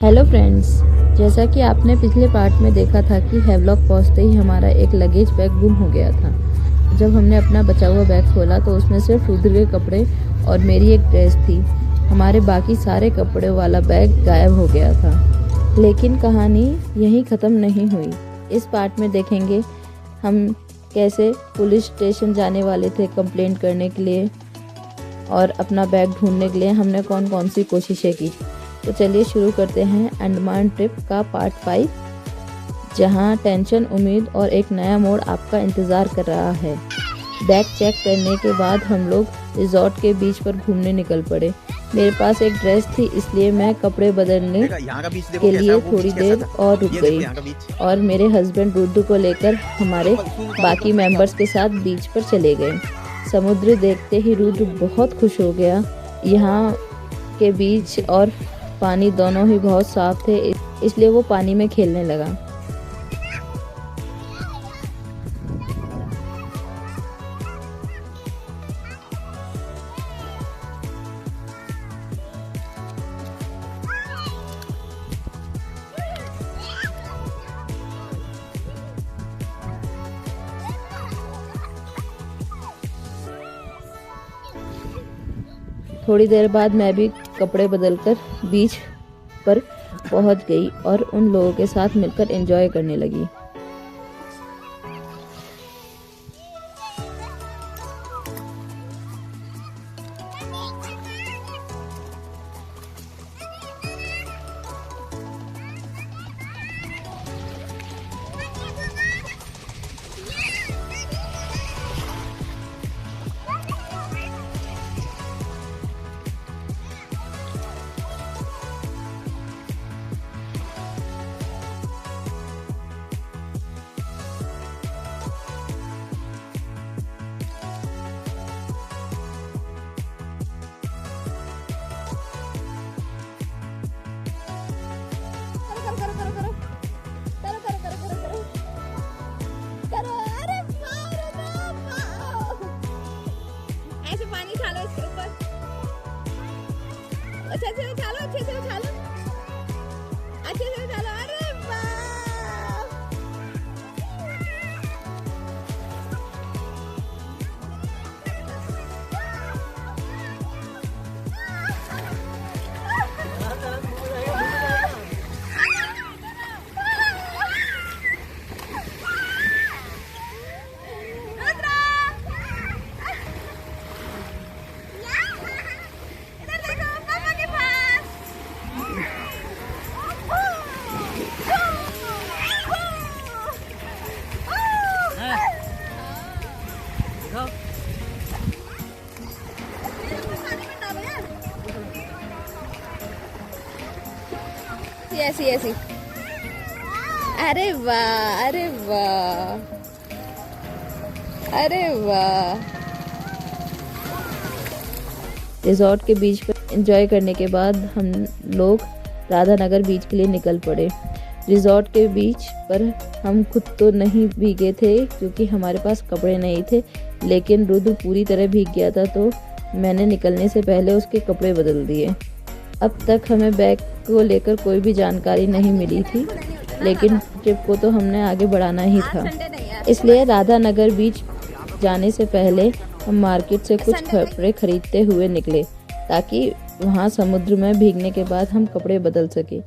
Hello friends, जैसा कि आपने पिछले पार्ट में देखा था कि हैवलॉक पहुंचते ही हमारा एक लगेज बैग गुम हो गया था। जब हमने अपना बचा हुआ बैग खोला तो उसमें सिर्फ रुद्र के कपड़े और मेरी एक ड्रेस थी। हमारे बाकी सारे कपड़े वाला बैग गायब हो गया था। लेकिन कहानी यहीं ख़त्म नहीं हुई। इस पार्ट में देखेंगे हम कैसे पुलिस स्टेशन जाने वाले थे कंप्लेंट करने के लिए और अपना बैग ढूंढने के लिए हमने कौन कौन सी कोशिशें की। तो चलिए शुरू करते हैं अंडमान ट्रिप का पार्ट 5, जहां टेंशन, उम्मीद और एक नया मोड़ आपका इंतज़ार कर रहा है। बैग चेक करने के बाद हम लोग रिजॉर्ट के बीच पर घूमने निकल पड़े। मेरे पास एक ड्रेस थी, इसलिए मैं कपड़े बदलने के लिए थोड़ी देर और रुक गई और मेरे हस्बैंड रुद्र को लेकर हमारे बाकी मेंबर्स के साथ बीच पर चले गए। समुद्र देखते ही रुद्र बहुत खुश हो गया। यहाँ के बीच और पानी दोनों ही बहुत साफ थे, इसलिए वो पानी में खेलने लगा। थोड़ी देर बाद मैं भी कपड़े बदलकर बीच पर पहुंच गई और उन लोगों के साथ मिलकर एंजॉय करने लगी। अच्छे से उछालो, अच्छे से उछालो, अच्छे से उछालो। अरे वाह! ऐसी ऐसी। अरे वाह, अरे वाह, अरे वाह। रिजॉर्ट के बीच पर एंजॉय करने के बाद हम लोग राधानगर बीच के लिए निकल पड़े। रिजॉर्ट के बीच पर हम खुद तो नहीं भीगे थे क्योंकि हमारे पास कपड़े नहीं थे, लेकिन रुद्र पूरी तरह भीग गया था तो मैंने निकलने से पहले उसके कपड़े बदल दिए। अब तक हमें बैग को लेकर कोई भी जानकारी नहीं मिली थी, लेकिन ट्रिप को तो हमने आगे बढ़ाना ही था। इसलिए राधानगर बीच जाने से पहले हम मार्केट से कुछ कपड़े खरीदते हुए निकले ताकि वहाँ समुद्र में भीगने के बाद हम कपड़े बदल सके।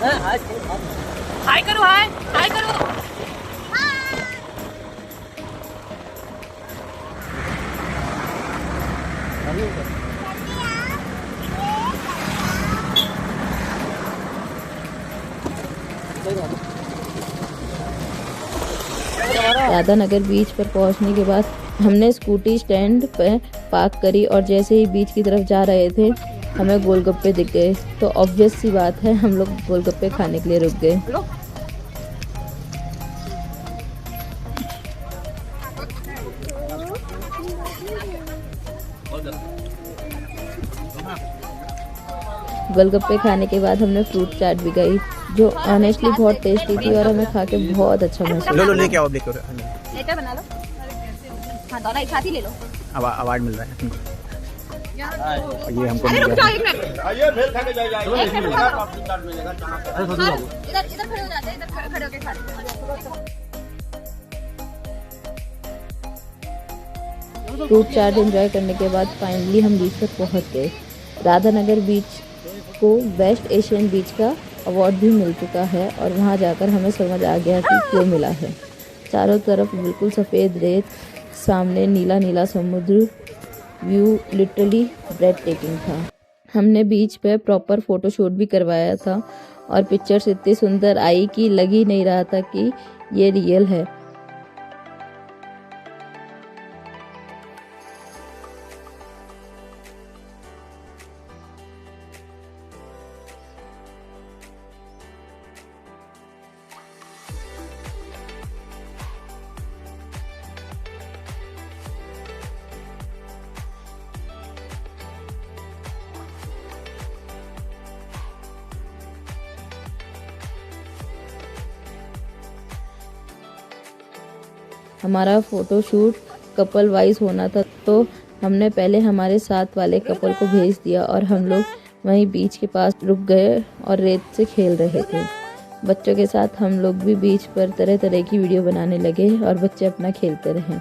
हाय करो, हाय हाय करो। राधानगर बीच पर पहुंचने के बाद हमने स्कूटी स्टैंड पर पार्क करी और जैसे ही बीच की तरफ जा रहे थे हमें गोलगप्पे दिख गए, तो ऑब्वियस सी बात है हम लोग गोलगप्पे खाने के लिए रुक गए। गोलगप्पे खाने के बाद हमने फ्रूट चाट भी गई, जो ऑनेस्टली बहुत टेस्टी थी और हमें खा के बहुत अच्छा महसूस। लो लेके आओ, लेके लेटर बना लो। हाँ दोनों एक साथ ही ले लो। अवार्ड मिल रहा है तुमको। ये हमको अरे मिल रुक रहा जाओ है। एक मिनट। इधर इधर खड़े हो जाते हैं, इधर खड़े होके खा फ्रूट चाट एंजॉय करने के बाद फाइनली हम बीच पर पहुंच गए। राधानगर बीच को बेस्ट एशियन बीच का अवार्ड भी मिल चुका है और वहां जाकर हमें समझ आ गया कि क्यों मिला है। चारों तरफ बिल्कुल सफ़ेद रेत, सामने नीला नीला समुद्र, व्यू लिटरली ब्रेथ टेकिंग था। हमने बीच पे प्रॉपर फोटोशूट भी करवाया था और पिक्चर्स इतनी सुंदर आई कि लग ही नहीं रहा था कि ये रियल है। हमारा फ़ोटोशूट कपल वाइज होना था, तो हमने पहले हमारे साथ वाले कपल को भेज दिया और हम लोग वहीं बीच के पास रुक गए और रेत से खेल रहे थे। बच्चों के साथ हम लोग भी बीच पर तरह तरह की वीडियो बनाने लगे और बच्चे अपना खेलते रहे।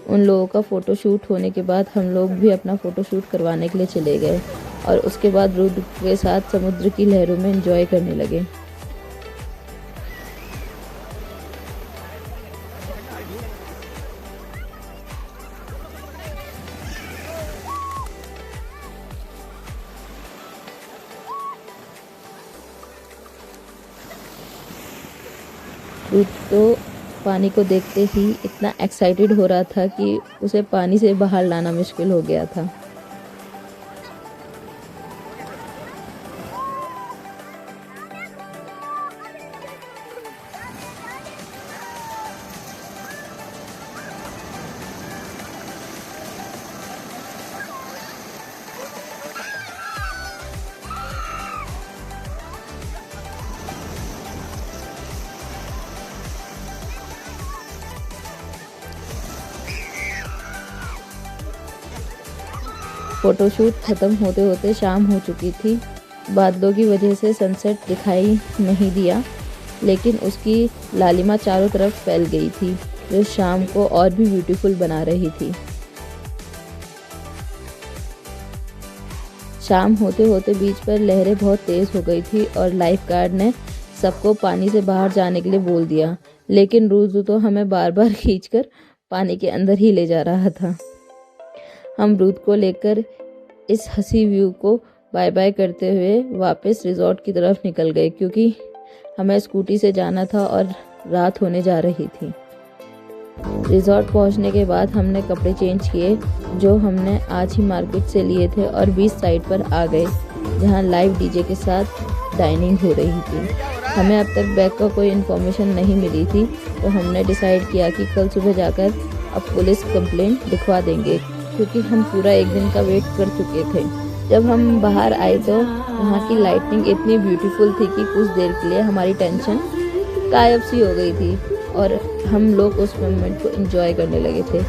उन लोगों का फ़ोटोशूट होने के बाद हम लोग भी अपना फ़ोटोशूट करवाने के लिए चले गए और उसके बाद रुद्र के साथ समुद्र की लहरों में एंजॉय करने लगे। रुद्र तो पानी को देखते ही इतना एक्साइटेड हो रहा था कि उसे पानी से बाहर लाना मुश्किल हो गया था। फ़ोटोशूट ख़त्म होते होते शाम हो चुकी थी। बादलों की वजह से सनसेट दिखाई नहीं दिया, लेकिन उसकी लालिमा चारों तरफ फैल गई थी, जो शाम को और भी ब्यूटीफुल बना रही थी। शाम होते होते बीच पर लहरें बहुत तेज़ हो गई थी और लाइफ गार्ड ने सबको पानी से बाहर जाने के लिए बोल दिया, लेकिन रुद्र तो हमें बार बार खींचकर पानी के अंदर ही ले जा रहा था। हम रुद्र को लेकर इस हंसी व्यू को बाय बाय करते हुए वापस रिजॉर्ट की तरफ निकल गए, क्योंकि हमें स्कूटी से जाना था और रात होने जा रही थी। रिजॉर्ट पहुंचने के बाद हमने कपड़े चेंज किए, जो हमने आज ही मार्केट से लिए थे, और बीच साइड पर आ गए, जहां लाइव डीजे के साथ डाइनिंग हो रही थी। हमें अब तक बैग का कोई इन्फॉर्मेशन नहीं मिली थी, तो हमने डिसाइड किया कि कल सुबह जाकर अब पुलिस कंप्लेंट लिखवा देंगे, क्योंकि हम पूरा एक दिन का वेट कर चुके थे। जब हम बाहर आए तो वहाँ की लाइटिंग इतनी ब्यूटीफुल थी कि कुछ देर के लिए हमारी टेंशन गायब सी हो गई थी और हम लोग उस मोमेंट को एंजॉय करने लगे थे।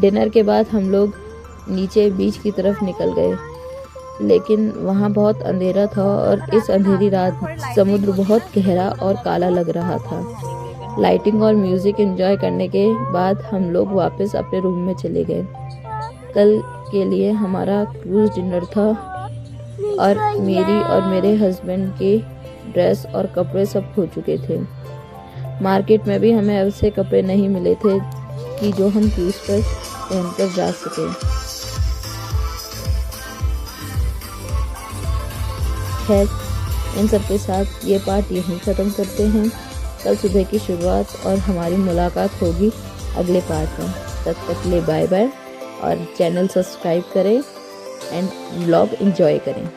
डिनर के बाद हम लोग नीचे बीच की तरफ निकल गए, लेकिन वहाँ बहुत अंधेरा था और इस अंधेरी रात समुद्र बहुत गहरा और काला लग रहा था। लाइटिंग और म्यूज़िक एंजॉय करने के बाद हम लोग वापस अपने रूम में चले गए। कल के लिए हमारा क्रूज़ डिनर था और मेरी और मेरे हस्बैंड की ड्रेस और कपड़े सब खो चुके थे। मार्केट में भी हमें ऐसे कपड़े नहीं मिले थे कि जो हम क्रूज़ पर पहनकर जा सकें। खैर, इन सब के साथ ये पार्ट यहीं ख़त्म करते हैं। कल सुबह की शुरुआत और हमारी मुलाकात होगी अगले पार्ट में। तब तक के लिए बाय बाय और चैनल सब्सक्राइब करें एंड व्लॉग एंजॉय करें।